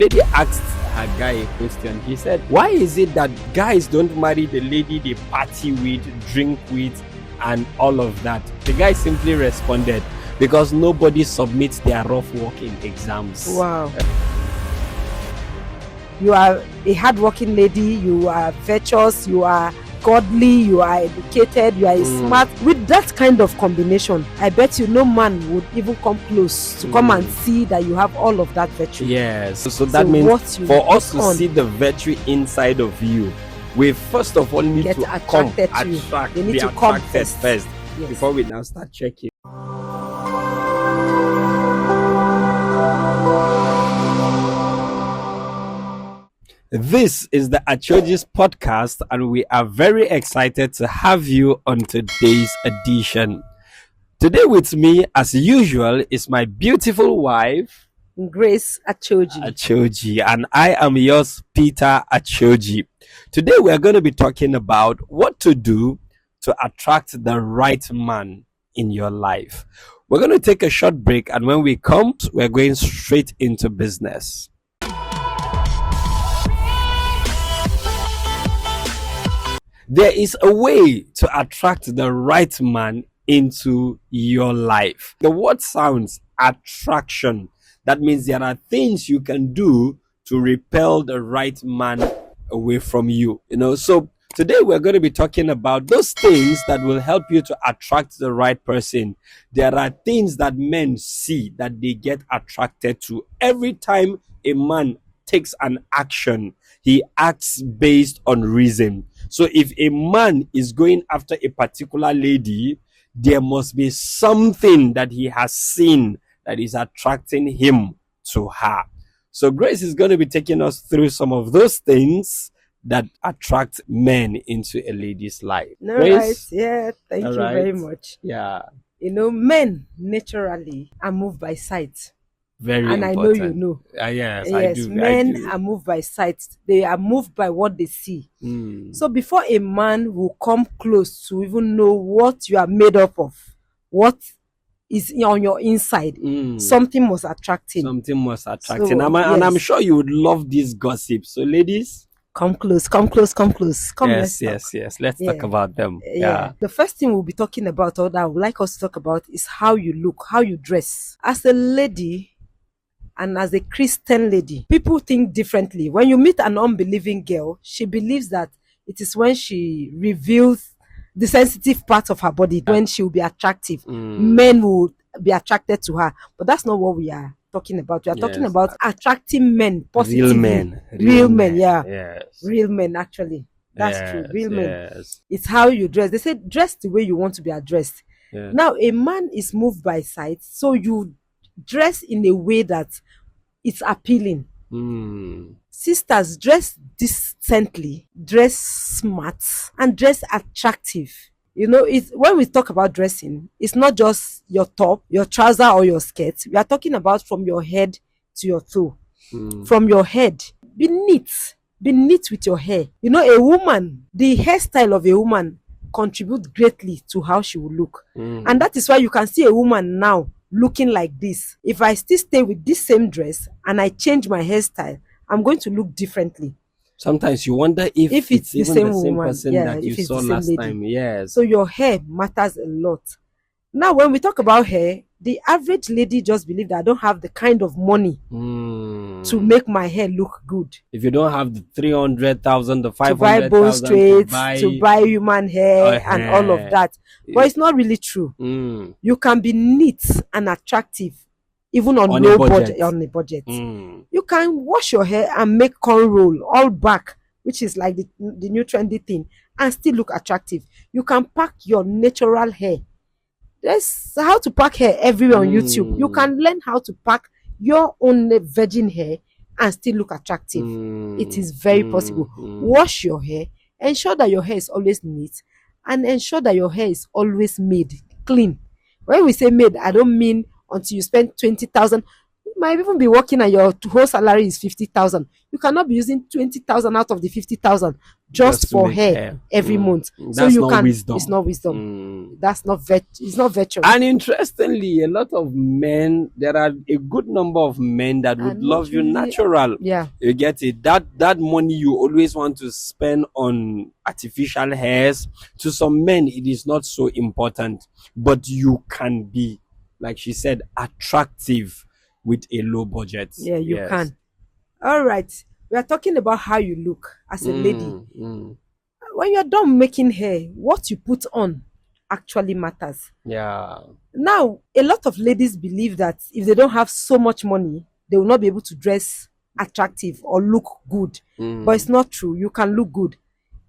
Lady asked her guy a question. He said, why is it that guys don't marry the lady they party with, drink with, and all of that? The guy simply responded, because nobody submits their rough working exams. Wow. You are a hardworking lady, you are virtuous, you are godly, you are educated, you are smart. With that kind of combination, I bet you no man would even come close to come and see that you have all of that virtue. Yes. So that means for us to see the virtue inside of you, we first of all need to be attracted first before we now start checking. This is the Achojis Podcast, and we are very excited to have you on today's edition. Today with me, as usual, is my beautiful wife, Grace Achoji, and I am yours, Peter Achoji. Today we are going to be talking about what to do to attract the right man in your life. We're going to take a short break, and when we come, we're going straight into business. There is a way to attract the right man into your life. The word sounds attraction. That means there are things you can do to repel the right man away from you. So today we're going to be talking about those things that will help you to attract the right person. There are things that men see that they get attracted to. Every time a man takes an action, he acts based on reason. So if a man is going after a particular lady, there must be something that he has seen that is attracting him to her. So Grace is going to be taking us through some of those things that attract men into a lady's life. All right. Yeah, thank you very much. Yeah. Men naturally are moved by sight. Very and important. I know you know. Yes, I do. Men are moved by sight. They are moved by what they see. So before a man will come close to even know what you are made up of, what is on your inside, something must attract him. Something must attract him. And I'm sure you would love this gossip. So ladies, come close. Yes. Let's talk about them. Yeah. The first thing we'll be talking about, or that I would like us to talk about, is how you look, how you dress. As a lady, and as a Christian lady, people think differently. When you meet an unbelieving girl, she believes that it is when she reveals the sensitive part of her body when she will be attractive. Men will be attracted to her. But that's not what we are talking about. We are talking about attracting men positively. Real men, yeah. Yes. Real men, actually. That's true. Real men. It's how you dress. They say dress the way you want to be addressed. Yeah. Now, a man is moved by sight, so you dress in a way that it's appealing. Sisters, dress decently, dress smart, and dress attractive. When we talk about dressing, it's not just your top, your trouser, or your skirt. We are talking about from your head to your toe. From your head, be neat with your hair. A woman, the hairstyle of a woman contributes greatly to how she will look. And that is why you can see a woman now looking like this. If I still stay with this same dress and I change my hairstyle, I'm going to look differently. Sometimes you wonder if it's even the same person that you saw last time. Yes. So your hair matters a lot. Now, when we talk about hair, the average lady just believes that I don't have the kind of money to make my hair look good. If you don't have the 300,000, the 500,000 to buy bone straights, to buy human hair and all of that. But it's not really true. You can be neat and attractive even on a budget. You can wash your hair and make cornrow all back, which is like the new trendy thing, and still look attractive. You can pack your natural hair. There's how to pack hair everywhere on YouTube. You can learn how to pack your own virgin hair and still look attractive. It is very possible. Wash your hair. Ensure that your hair is always neat, and ensure that your hair is always made clean. When we say made, I don't mean until you spend 20,000. might even be working and your whole salary is 50,000. You cannot be using 20,000 out of the 50,000 just for hair every month. So That's you not can. wisdom. It's not wisdom. That's not it's not virtue. And interestingly, a lot of men, there are a good number of men that would love you natural. Yeah. You get it. That money you always want to spend on artificial hairs, to some men it is not so important. But you can be, like she said, attractive with a low budget. Yeah, you can. All right. We are talking about how you look as a lady. When you're done making hair, what you put on actually matters. Yeah. Now, a lot of ladies believe that if they don't have so much money, they will not be able to dress attractive or look good. But it's not true. You can look good.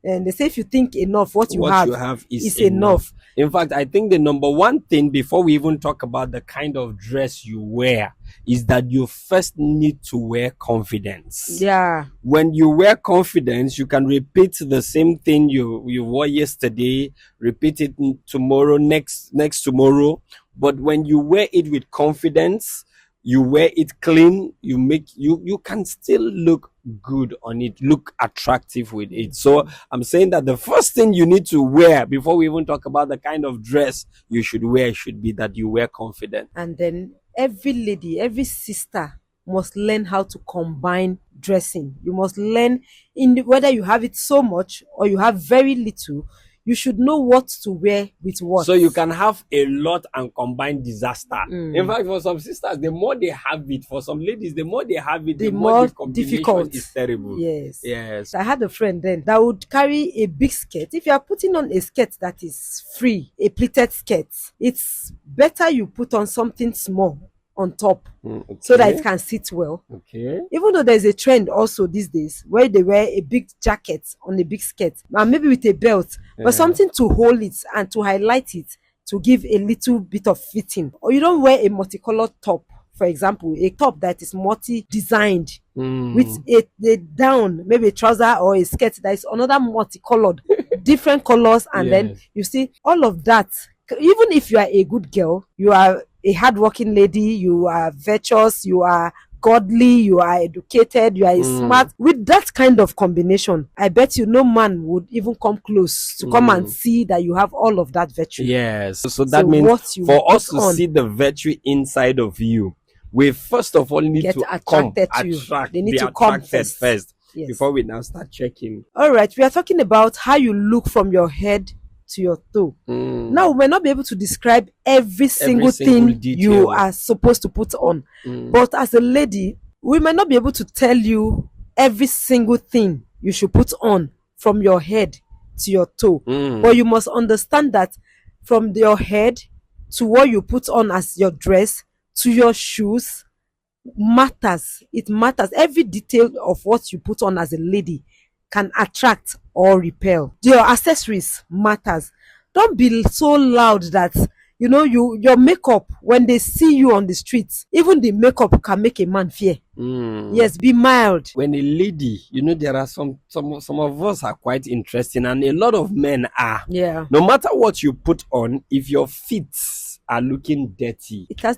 And they say if you think enough, what you have is enough. In fact, I think the number one thing before we even talk about the kind of dress you wear is that you first need to wear confidence. Yeah. When you wear confidence, you can repeat the same thing you wore yesterday, repeat it tomorrow, next tomorrow. But when you wear it with confidence, you wear it clean, you can still look good on it, look attractive with it. So I'm saying that the first thing you need to wear before we even talk about the kind of dress you should wear should be that you wear confident. And then every lady, every sister must learn how to combine dressing. You must learn whether you have it so much or you have very little. You should know what to wear with what. So you can have a lot and combine disaster. In fact, for some sisters, the more they have it, for some ladies, the more they have it, the more the combination difficult is terrible. Yes. I had a friend then that would carry a big skirt. If you are putting on a skirt that is free, a pleated skirt, it's better you put on something small on top so that it can sit well. Even though there's a trend also these days where they wear a big jacket on a big skirt and maybe with a belt, but something to hold it and to highlight it to give a little bit of fitting. Or you don't wear a multicolored top, for example, a top that is multi-designed with a down, maybe a trouser or a skirt that is another multicolored, different colors, and then you see all of that. Even if you are a good girl, you are a hardworking lady, you are virtuous, you are godly, you are educated, you are smart. With that kind of combination, I bet you no man would even come close to come and see that you have all of that virtue. Yes. So that means for us to see the virtue inside of you, we first of all need to attract. They need to come first before we now start checking. All right. We are talking about how you look from your head to your toe. Now, we may not be able to describe every single thing you are supposed to put on. But as a lady, we may not be able to tell you every single thing you should put on from your head to your toe. But you must understand that from your head to what you put on as your dress to your shoes matters. It matters. Every detail of what you put on as a lady can attract or repel. Your accessories matters. Don't be so loud that your makeup, when they see you on the streets, even the makeup can make a man fear. Yes, be mild. When a lady, there are some of us are quite interesting, and a lot of men are. Yeah. No matter what you put on, if your feet are looking dirty, it has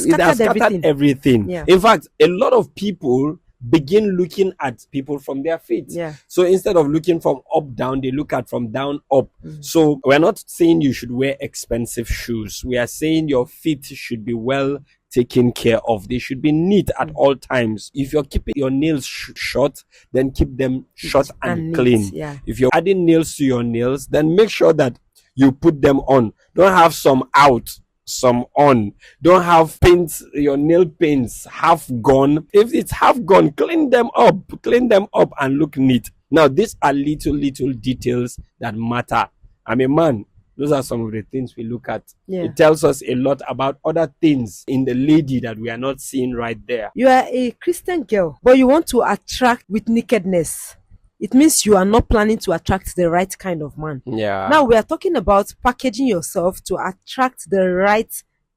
scattered everything. Yeah. In fact, a lot of people begin looking at people from their feet. Yeah. So instead of looking from up down, they look at from down up. So we're not saying you should wear expensive shoes. We are saying your feet should be well taken care of. They should be neat at all times. If you're keeping your nails short, then keep them short and clean. Yeah. If you're adding nails to your nails, then make sure that you put them on. Don't have some out, some on. Don't have paints, your nail paints half gone. If it's half gone, clean them up and look neat. Now, these are little details that matter. I'm a man. Those are some of the things we look at. Yeah. It tells us a lot about other things in the lady that we are not seeing right there. You are a Christian girl, but you want to attract with nakedness. It means you are not planning to attract the right kind of man. Yeah. Now we are talking about packaging yourself to attract the right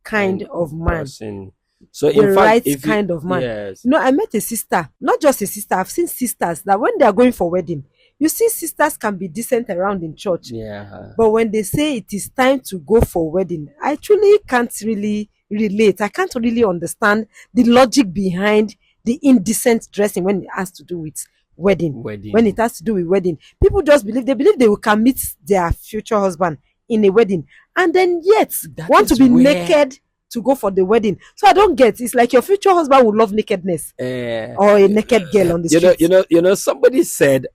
kind of man. Person. So in fact, kind of man. Yes. I met a sister, not just a sister. I've seen sisters that when they are going for wedding, you see sisters can be decent around in church. Yeah. But when they say it is time to go for wedding, I truly can't really relate. I can't really understand the logic behind the indecent dressing when it has to do with wedding. When it has to do with wedding, people just believe they will can meet their future husband in a wedding, and then yet want to be naked to go for the wedding. So I don't get. It's like your future husband would love nakedness, or a naked girl on the street. Somebody said.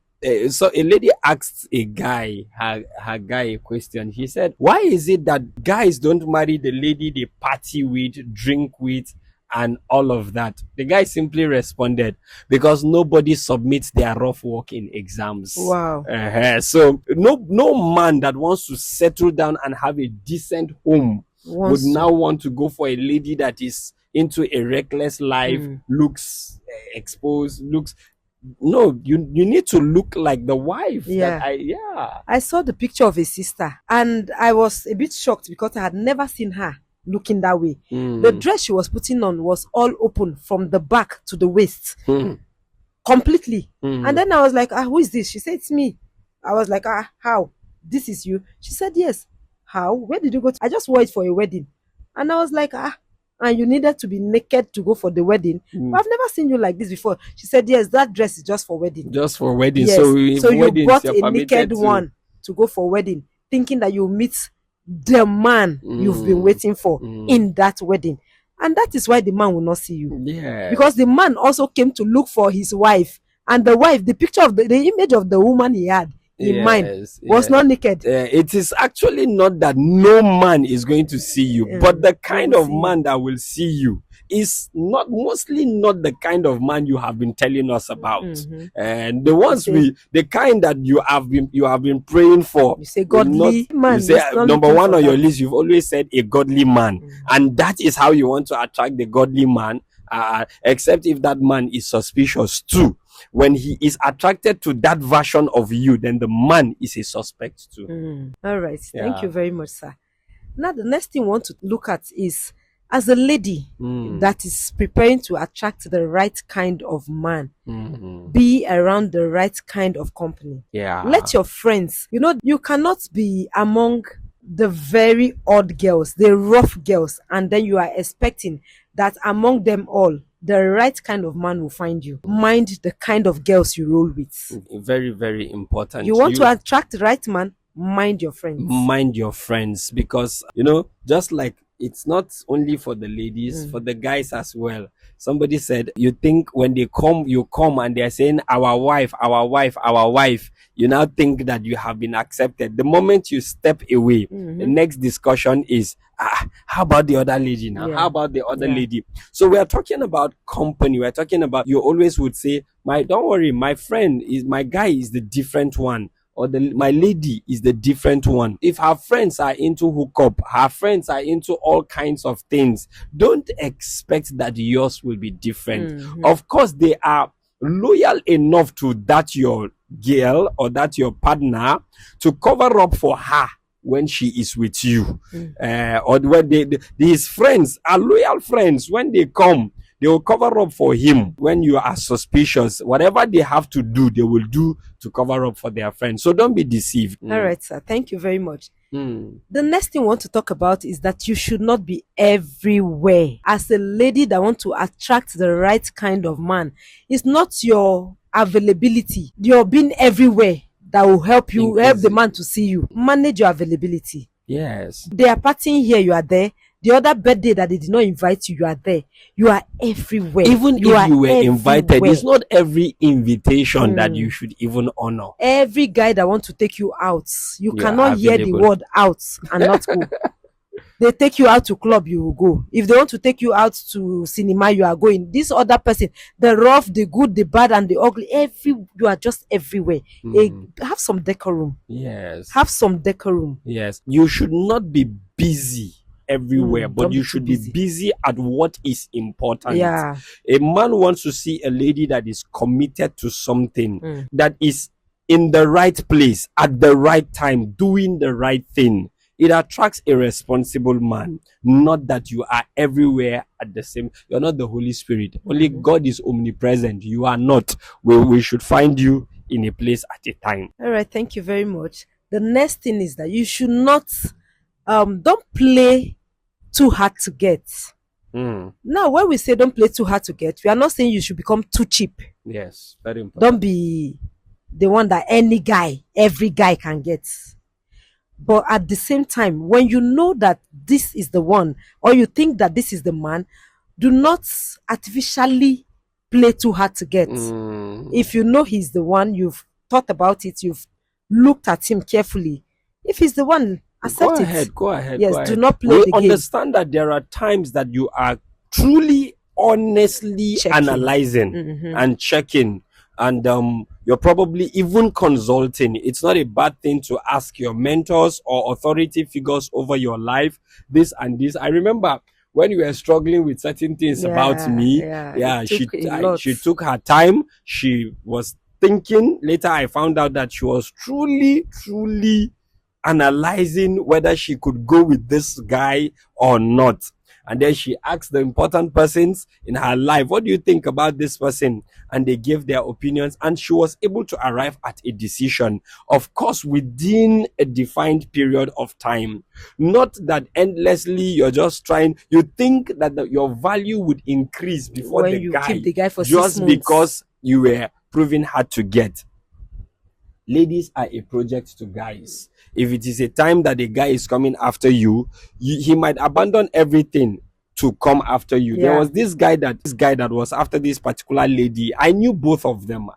So a lady asked a guy, her guy, a question. He said, "Why is it that guys don't marry the lady they party with, drink with, and all of that?" The guy simply responded, "Because nobody submits their rough work in exams." Wow. So no man that wants to settle down and have a decent home would now want to go for a lady that is into a reckless life, looks exposed, looks. No, you need to look like the wife. I saw the picture of a sister and I was a bit shocked because I had never seen her looking that way. The dress she was putting on was all open from the back to the waist, completely. And then I was like, who is this? She said, "It's me." I was like, how? This is you? She said, "Yes." How? Where did you go to? I just wore it for a wedding. And I was like, and you needed to be naked to go for the wedding. I've never seen you like this before. She said, "Yes, that dress is just for wedding." Just for wedding. Yes. So you bought a naked one to go for wedding, thinking that you'll meet the man you've been waiting for in that wedding. And that is why the man will not see you. Yeah. Because the man also came to look for his wife. And the wife, the picture of the image of the woman he had in mind was not naked. It is actually not that no man is going to see you, but the kind of man that will see you is mostly not the kind of man you have been telling us about. And the ones the kind that you have been praying for. You say godly man. You say number one on your list, you've always said a godly man. And that is how you want to attract the godly man, except if that man is suspicious too. When he is attracted to that version of you, then the man is a suspect too. All right. Thank you very much, sir. Now, the next thing we want to look at is, as a lady that is preparing to attract the right kind of man, be around the right kind of company. Let your friends, you cannot be among the very odd girls, the rough girls, and then you are expecting that among them all, the right kind of man will find you. Mind the kind of girls you roll with. Very, very important. You want to attract the right man, mind your friends. Mind your friends, because, just like it's not only for the ladies, for the guys as well. Somebody said, you think when you come and they're saying, our wife, you now think that you have been accepted. The moment you step away, the next discussion is, how about the other lady now? How about the other lady? So we are talking about company. We're talking about, you always would say, don't worry, my guy is the different one. Or my lady is the different one. If her friends are into hookup, her friends are into all kinds of things, don't expect that yours will be different. Of course, they are loyal enough to that your girl or that your partner to cover up for her when she is with you. Or when these friends are loyal friends. When they come, they will cover up for him when you are suspicious. Whatever they have to do, they will do to cover up for their friends. So don't be deceived. All right, sir. Thank you very much. The next thing we want to talk about is that you should not be everywhere. As a lady that wants to attract the right kind of man, it's not your availability, your being everywhere that will help the man to see you. Manage your availability. Yes. They are partying here, you are there. The other birthday that they did not invite you, you are there. You are everywhere. Even if you were invited, it's not every invitation that you should even honor. Every guy that wants to take you out, you cannot hear the word out and not go. They take you out to club, you will go. If they want to take you out to cinema, you are going. This other person, the rough, the good, the bad, and the ugly, you are just everywhere. Have some decorum. Yes. Have some decorum. Yes. You should not be busy everywhere, but you should be busy at what is important. Yeah. A man wants to see a lady that is committed to something, that is in the right place at the right time, doing the right thing. It attracts a responsible man, not that you are everywhere at the same. You're not the Holy Spirit. Only God is omnipresent. You are not. We should find you in a place at a time. All right. Thank you very much. The next thing is that you should not, don't play too hard to get. Now, when we say don't play too hard to get, we are not saying you should become too cheap. Yes, very important. Don't be the one that every guy can get. But at the same time, when you know that this is the one, or you think that this is the man, do not artificially play too hard to get. If you know he's the one, you've thought about it, you've looked at him carefully. If he's the one, accept it. Go ahead. Yes, go ahead. Do not play the game. Understand that there are times that you are truly, honestly analyzing and checking. And you're probably even consulting. It's not a bad thing to ask your mentors or authority figures over your life, this and this. I remember when you were struggling with certain things about me. She took her time. She was thinking. Later, I found out that she was truly analyzing whether she could go with this guy or not. And then she asked the important persons in her life, what do you think about this person? And they gave their opinions, and she was able to arrive at a decision, of course, within a defined period of time. Not that endlessly you're just trying, you think that your value would increase before when you keep the guy for just 6 months. Because you were proving hard to get. Ladies are a project to guys. If it is a time that the guy is coming after you, he might abandon everything to come after you. Yeah. There was this guy that was after this particular lady. I knew both of them.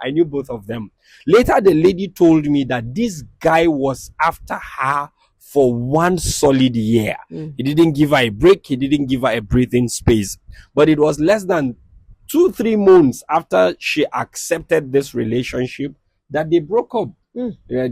Later, the lady told me that this guy was after her for 1 solid year. He didn't give her a break. He didn't give her a breathing space. But it was less than 2-3 months after she accepted this relationship that they broke up.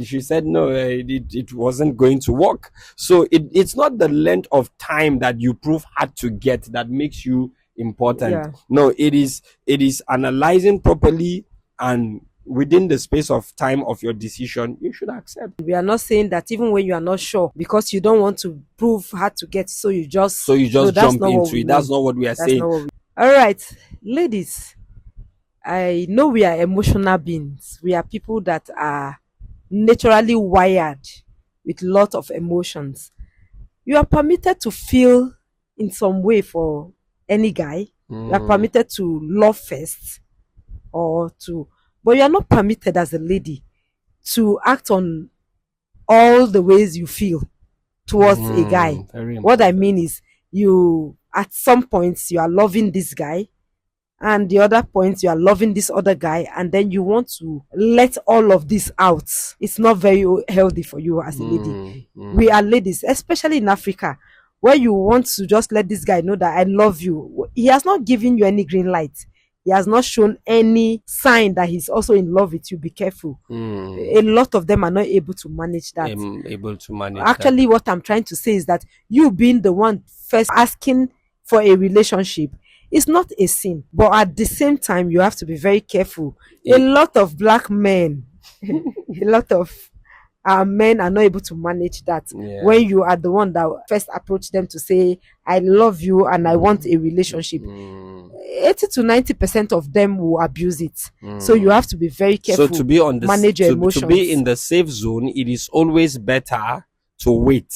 She said no, it wasn't going to work. So it's not the length of time that you prove hard to get that makes you important. No, it is analyzing properly, and within the space of time of your decision, you should accept. We are not saying that even when you are not sure, because you don't want to prove hard to get, so you just jump into it. That's not what we are saying. All right, ladies, I know we are emotional beings. We are people that are naturally wired with lot of emotions. You are permitted to feel in some way for any guy. You are permitted to love first, but you are not permitted as a lady to act on all the ways you feel towards a guy. What I mean is, you at some points you are loving this guy, and the other point you are loving this other guy, and then you want to let all of this out. It's not very healthy for you as a lady. We are ladies, especially in Africa, where you want to just let this guy know that I love you. He has not given you any green light. He has not shown any sign that he's also in love with you. Be careful. A lot of them are not able to manage that. Actually, what I'm trying to say is that you being the one first asking for a relationship, it's not a sin, but at the same time, you have to be very careful. A lot of black men, a lot of men are not able to manage that. When you are the one that first approach them to say, I love you and I want a relationship, 80 to 90% of them will abuse it. So you have to be very careful. So to be on manage your emotions. To be in the safe zone, it is always better to wait.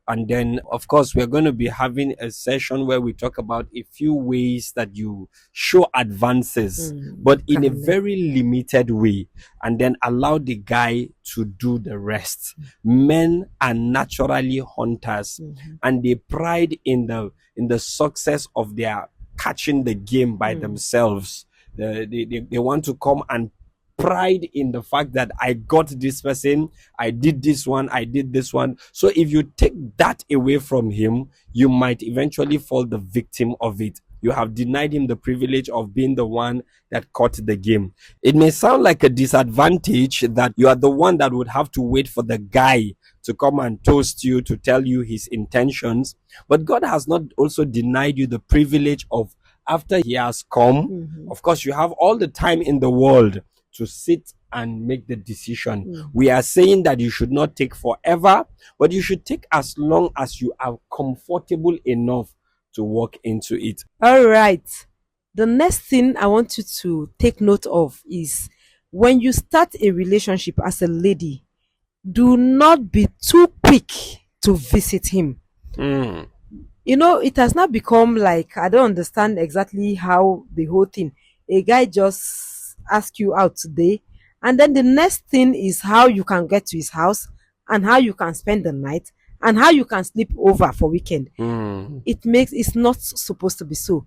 And then, of course, we're going to be having a session where we talk about a few ways that you show advances, but in a very limited way, and then allow the guy to do the rest. Men are naturally hunters, and they pride in the success of their catching the game by themselves. They want to come and pride in the fact that I got this person, I did this one, I did this one. So if you take that away from him, you might eventually fall the victim of it. You have denied him the privilege of being the one that caught the game. It may sound like a disadvantage that you are the one that would have to wait for the guy to come and toast you, to tell you his intentions. But God has not also denied you the privilege of, after he has come, of course, you have all the time in the world to sit and make the decision. We are saying that you should not take forever, but you should take as long as you are comfortable enough to walk into it. All right. The next thing I want you to take note of is, when you start a relationship as a lady, do not be too quick to visit him. It has not become like, I don't understand exactly how the whole thing. A guy just ask you out today, and then the next thing is how you can get to his house, and how you can spend the night, and how you can sleep over for weekend. It's not supposed to be so.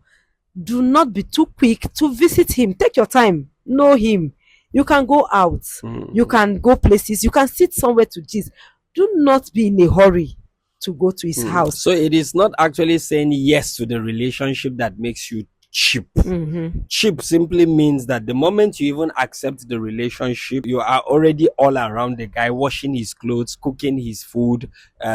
Do not be too quick to visit him. Take your time, know him. You can go out, you can go places, you can sit somewhere to gist. Do not be in a hurry to go to his house. So it is not actually saying yes to the relationship that makes you cheap. Cheap simply means that the moment you even accept the relationship, you are already all around the guy, washing his clothes, cooking his food,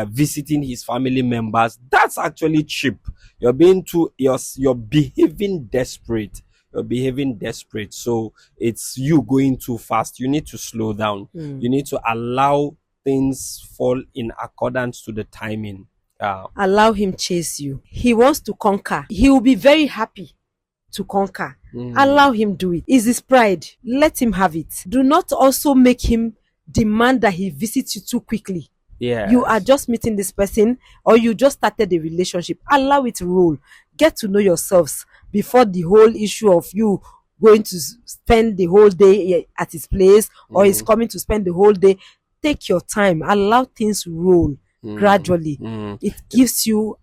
visiting his family members. That's actually cheap. You're behaving desperate. You're behaving desperate. So it's you going too fast. You need to slow down. You need to allow things fall in accordance to the timing. Allow him chase you. He wants to conquer. He will be very happy to conquer. Allow him do it. Is his pride. Let him have it. Do not also make him demand that he visits you too quickly. Yeah. You are just meeting this person, or you just started a relationship. Allow it to roll. Get to know yourselves before the whole issue of you going to spend the whole day at his place, or he's coming to spend the whole day. Take your time. Allow things roll gradually. It gives you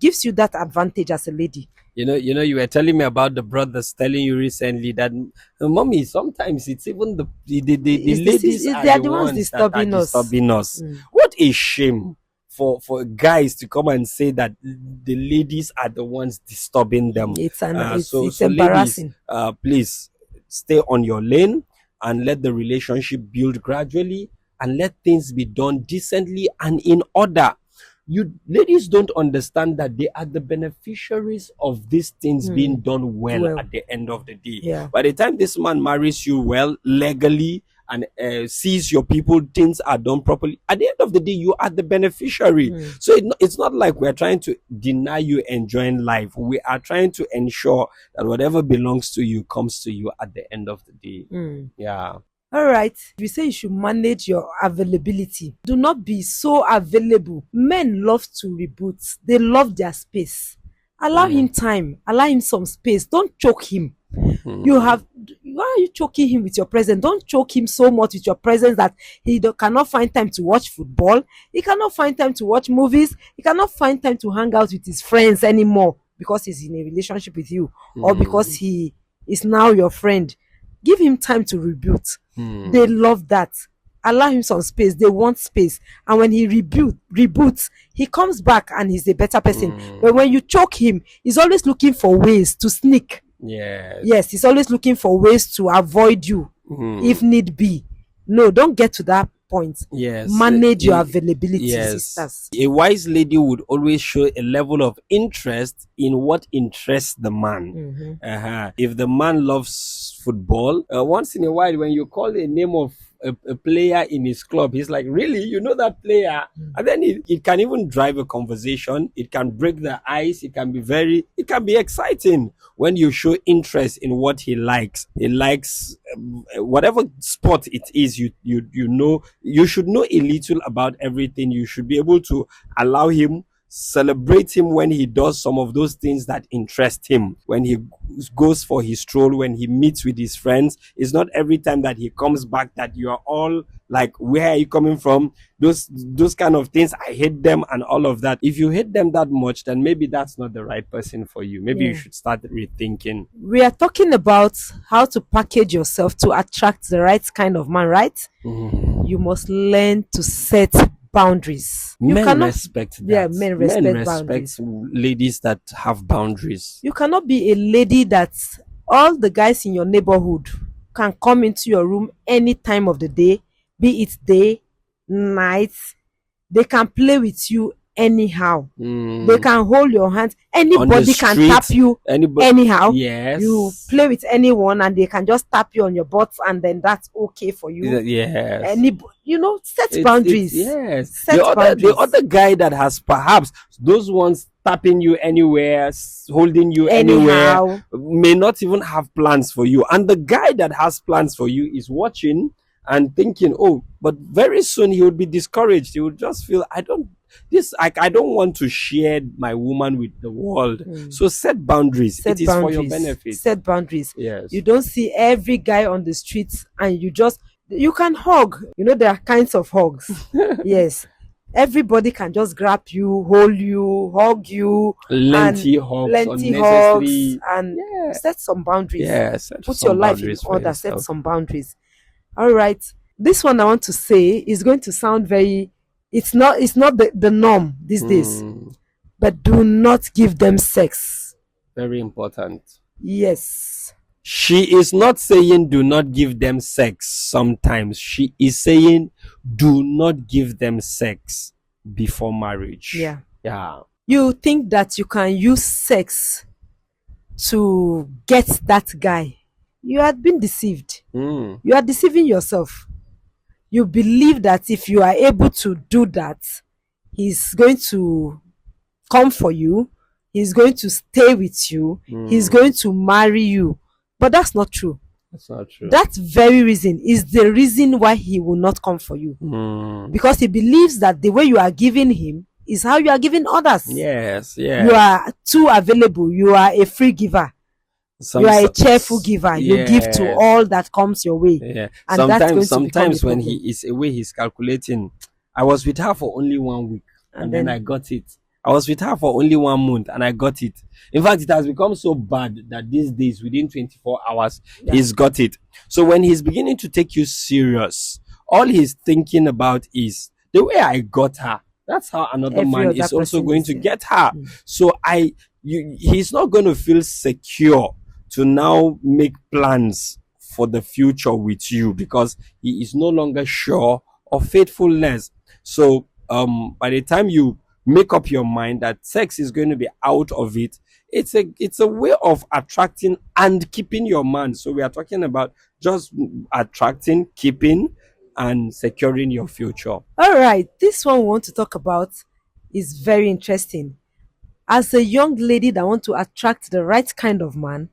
gives you that advantage as a lady. You were telling me about the brothers telling you recently that, mommy, sometimes it's even the ladies are the ones disturbing us. What a shame for guys to come and say that the ladies are the ones disturbing them. It's embarrassing. Ladies, please stay on your lane and let the relationship build gradually, and let things be done decently and in order. You ladies don't understand that they are the beneficiaries of these things being done well at the end of the day. Yeah. By the time this man marries you well, legally, and sees your people, things are done properly, at the end of the day, you are the beneficiary. So it's not like we're trying to deny you enjoying life. We are trying to ensure that whatever belongs to you comes to you at the end of the day. Yeah. All right. We say you should manage your availability. Do not be so available. Men love to reboot. They love their space. Allow him time. Allow him some space. Don't choke him. Why are you choking him with your presence? Don't choke him so much with your presence that he cannot find time to watch football. He cannot find time to watch movies. He cannot find time to hang out with his friends anymore because he's in a relationship with you, or because he is now your friend. Give him time to reboot. They love that. Allow him some space. They want space. And when he reboots, he comes back and he's a better person. But when you choke him, he's always looking for ways to sneak. Yes, he's always looking for ways to avoid you if need be. No, don't get to that point. Yes. Manage your availability, sisters. A wise lady would always show a level of interest in what interests the man. If the man loves football, once in a while, when you call the name of a player in his club, he's like, really? You know that player? And then it can even drive a conversation. It can break the ice. It can be exciting when you show interest in what he likes. He likes whatever sport it is. You know, you should know a little about everything. You should be able to allow him, celebrate him when he does some of those things that interest him. When he goes for his stroll, when he meets with his friends, it's not every time that he comes back that you are all like, where are you coming from? Those kind of things, I hate them and all of that. If you hate them that much, then maybe that's not the right person for you. Maybe you should start rethinking. We are talking about how to package yourself to attract the right kind of man, right? You must learn to set boundaries. Men respect that. Yeah, men respect boundaries. Ladies that have boundaries. You cannot be a lady that all the guys in your neighborhood can come into your room any time of the day, be it day, night. They can play with you anyhow. They can hold your hand. Anybody can tap you anyhow. Yes. You play with anyone and they can just tap you on your butt, and then that's okay for you. Yes. Set boundaries. The other guy that has perhaps those ones tapping you anywhere, holding you anywhere, may not even have plans for you. And the guy that has plans for you is watching and thinking, oh, but very soon he would be discouraged. He would just feel, I don't want to share my woman with the world. So set boundaries. It is for your benefit. Set boundaries. Yes. You don't see every guy on the streets and you can hug. There are kinds of hugs. Yes. Everybody can just grab you, hold you, hug you. Plenty hugs, and set some boundaries. Yes. Put your life in order. Set some boundaries. All right. This one I want to say is going to sound very... It's not the norm these days. But do not give them sex. Very important. Yes. She is not saying do not give them sex sometimes. She is saying do not give them sex before marriage. Yeah. You think that you can use sex to get that guy. You had been deceived. You are deceiving yourself. You believe that if you are able to do that, he's going to come for you. He's going to stay with you. He's going to marry you. But that's not true. That's not true. That very reason is the reason why he will not come for you. Because he believes that the way you are giving him is how you are giving others. Yes. You are too available. You are a free giver. You are a cheerful giver. You give to all that comes your way. Yeah. And sometimes when he is away, he's calculating. I was with her for only 1 week and then I got it. I was with her for only 1 month and I got it. In fact, it has become so bad that these days, within 24 hours, he's got it. So when he's beginning to take you serious, all he's thinking about is the way I got her. That's how another man is also going to get her. So he's not going to feel secure to now make plans for the future with you because he is no longer sure of faithfulness. So by the time you make up your mind that sex is going to be out of it, it's a way of attracting and keeping your man. So we are talking about just attracting, keeping, and securing your future. All right, this one we want to talk about is very interesting. As a young lady that want to attract the right kind of man,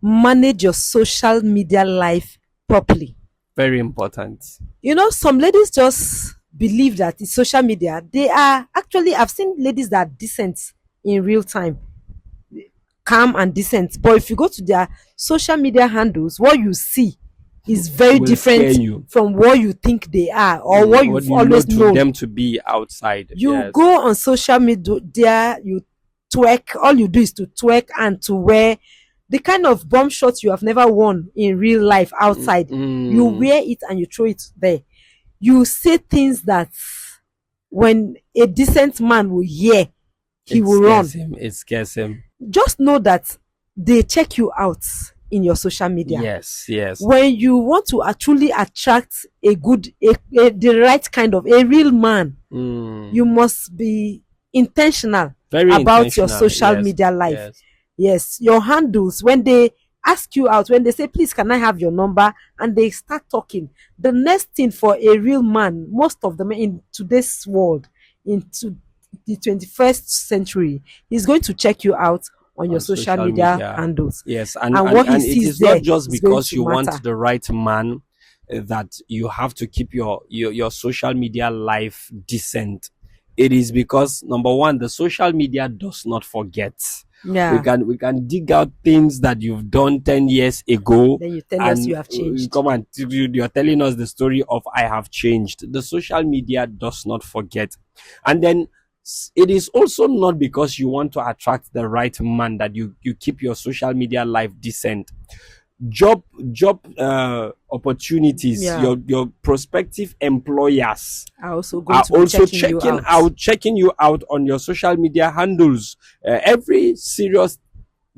manage your social media life properly. Very important. Some ladies just believe that it's social media. They are actually, I've seen ladies that are decent in real time, calm and decent. But if you go to their social media handles, what you see is very different from what you think they are or what you've always known them to be outside. You go on social media, you twerk. All you do is to twerk and to wear the kind of bomb shorts you have never worn in real life outside. You wear it and you throw it there. You say things that when a decent man will hear, he will run. It scares him. Just know that they check you out in your social media. Yes. When you want to truly attract the right kind of a real man, you must be intentional about your social media life. Yes, your handles, when they ask you out, when they say, please, can I have your number? And they start talking. The next thing for a real man, most of them in today's world, into the 21st century, is going to check you out on your social media handles. Yes, and what it is not just because you want the right man that you have to keep your social media life decent. It is because, number one, the social media does not forget. Yeah. We can dig out things that you've done 10 years ago. Then you tell us you have changed. You're telling us the story of I have changed. The social media does not forget. And then it is also not because you want to attract the right man that you keep your social media life decent. Job opportunities, your prospective employers are also checking you out on your social media handles.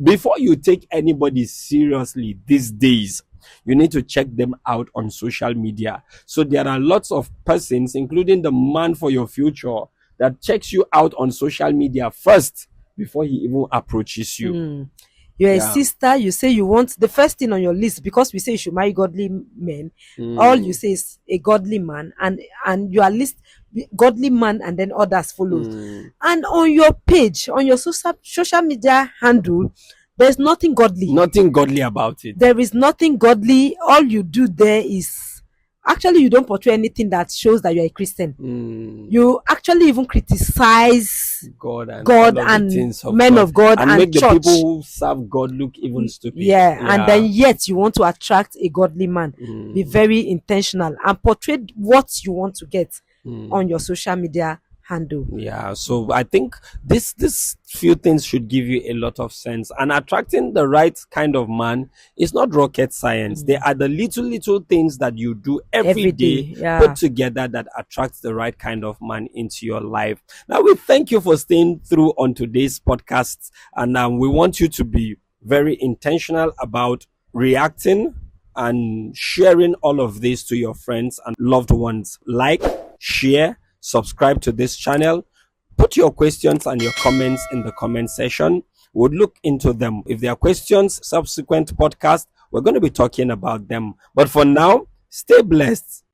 Before you take anybody seriously these days, you need to check them out on social media. So there are lots of persons, including the man for your future, that checks you out on social media first before he even approaches you. You're a sister, you say you want the first thing on your list, because we say you should marry godly men. All you say is a godly man, and your list godly man, and then others follow. And on your page, on your social media handle, there's nothing godly. Nothing godly about it. There is nothing godly. All you do there is actually you don't portray anything that shows that you're a Christian. You actually even criticize God and men of God and make church. The people who serve God look even stupid. Yeah, and then yet you want to attract a godly man. Be very intentional and portray what you want to get on your social media handle. Yeah, so I think this few things should give you a lot of sense. And attracting the right kind of man is not rocket science. They are the little things that you do every day put together that attracts the right kind of man into your life. Now, we thank you for staying through on today's podcast, and we want you to be very intentional about reacting and sharing all of this to your friends and loved ones. Like, share, subscribe to this channel. Put your questions and your comments in the comment section. We'll look into them. If there are questions, subsequent podcast, we're going to be talking about them. But for now, stay blessed.